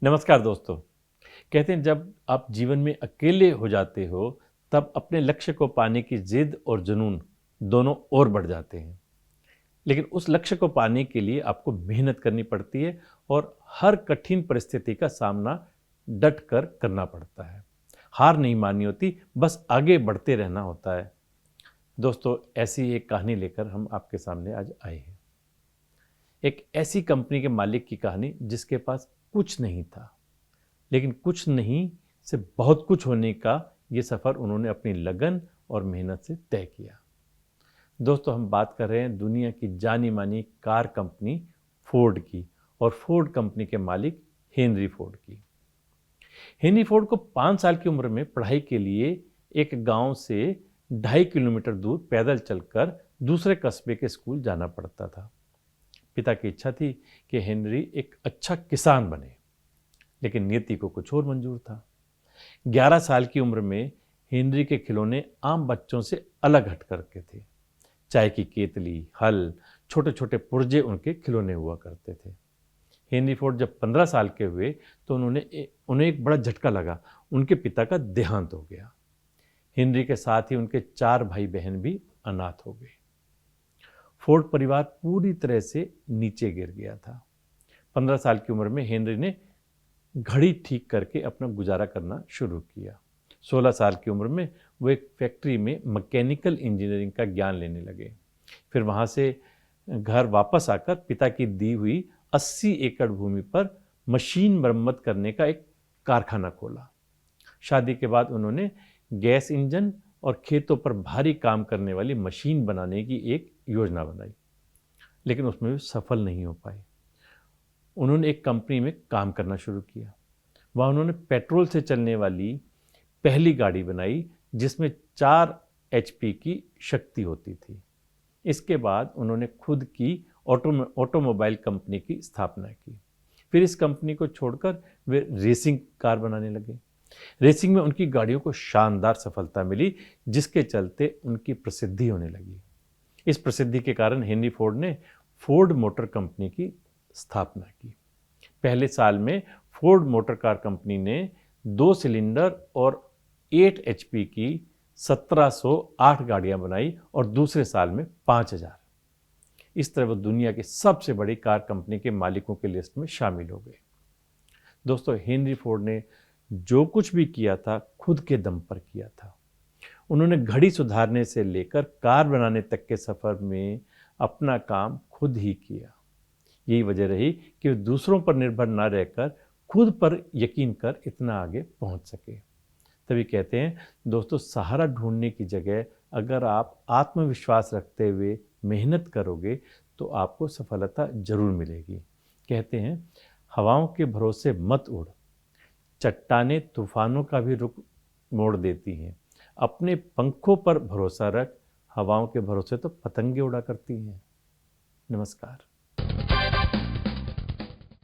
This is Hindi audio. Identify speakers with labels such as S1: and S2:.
S1: नमस्कार दोस्तों। कहते हैं जब आप जीवन में अकेले हो जाते हो तब अपने लक्ष्य को पाने की जिद और जुनून दोनों और बढ़ जाते हैं। लेकिन उस लक्ष्य को पाने के लिए आपको मेहनत करनी पड़ती है और हर कठिन परिस्थिति का सामना डट कर करना पड़ता है। हार नहीं माननी होती, बस आगे बढ़ते रहना होता है। दोस्तों, ऐसी एक कहानी लेकर हम आपके सामने आज आए हैं। एक ऐसी कंपनी के मालिक की कहानी जिसके पास कुछ नहीं था, लेकिन कुछ नहीं से बहुत कुछ होने का ये सफ़र उन्होंने अपनी लगन और मेहनत से तय किया। दोस्तों, हम बात कर रहे हैं दुनिया की जानी मानी कार कंपनी फोर्ड की और फोर्ड कंपनी के मालिक हेनरी फोर्ड की। हेनरी फोर्ड को 5 साल की उम्र में पढ़ाई के लिए एक गांव से 2.5 किलोमीटर दूर पैदल चलकर दूसरे कस्बे के स्कूल जाना पड़ता था। पिता की इच्छा थी कि हेनरी एक अच्छा किसान बने, लेकिन नियति को कुछ और मंजूर था। 11 साल की उम्र में हेनरी के खिलौने आम बच्चों से अलग हट करके थे। चाय की केतली, हल, छोटे छोटे पुर्जे उनके खिलौने हुआ करते थे। हेनरी फोर्ड जब 15 साल के हुए तो उन्हें एक बड़ा झटका लगा। उनके पिता का देहांत हो गया। हेनरी के साथ ही उनके 4 भाई बहन भी अनाथ हो गए। फोर्ड परिवार पूरी तरह से नीचे गिर गया था। 15 साल की उम्र में हेनरी ने घड़ी ठीक करके अपना गुजारा करना शुरू किया। 16 साल की उम्र में वो एक फैक्ट्री में मैकेनिकल इंजीनियरिंग का ज्ञान लेने लगे। फिर वहाँ से घर वापस आकर पिता की दी हुई 80 एकड़ भूमि पर मशीन मरम्मत करने का एक कारखाना खोला। शादी के बाद उन्होंने गैस इंजन और खेतों पर भारी काम करने वाली मशीन बनाने की एक योजना बनाई, लेकिन उसमें भी सफल नहीं हो पाए। उन्होंने एक कंपनी में काम करना शुरू किया। वहाँ उन्होंने पेट्रोल से चलने वाली पहली गाड़ी बनाई जिसमें 4 HP की शक्ति होती थी। इसके बाद उन्होंने खुद की ऑटोमोबाइल कंपनी की स्थापना की। फिर इस कंपनी को छोड़कर वे रेसिंग कार बनाने लगे। रेसिंग में उनकी गाड़ियों को शानदार सफलता मिली, जिसके चलते उनकी प्रसिद्धि होने लगी। इस प्रसिद्धि के कारण हेनरी फोर्ड ने फोर्ड मोटर कंपनी की स्थापना की। पहले साल में फोर्ड मोटर कार कंपनी ने 2 सिलेंडर और 8 HP की 1708 गाड़ियां बनाई और दूसरे साल में 5000। इस तरह वो दुनिया की सबसे बड़ी कार कंपनी के मालिकों की लिस्ट में शामिल हो गए। दोस्तों, हेनरी फोर्ड ने जो कुछ भी किया था खुद के दम पर किया था। उन्होंने घड़ी सुधारने से लेकर कार बनाने तक के सफर में अपना काम खुद ही किया। यही वजह रही कि वे दूसरों पर निर्भर न रहकर खुद पर यकीन कर इतना आगे पहुंच सके। तभी कहते हैं दोस्तों, सहारा ढूंढने की जगह अगर आप आत्मविश्वास रखते हुए मेहनत करोगे तो आपको सफलता जरूर मिलेगी। कहते हैं हवाओं के भरोसे मत उड़, चट्टानें तूफानों का भी रुख मोड़ देती हैं। अपने पंखों पर भरोसा रख, हवाओं के भरोसे तो पतंगे उड़ा करती हैं। नमस्कार।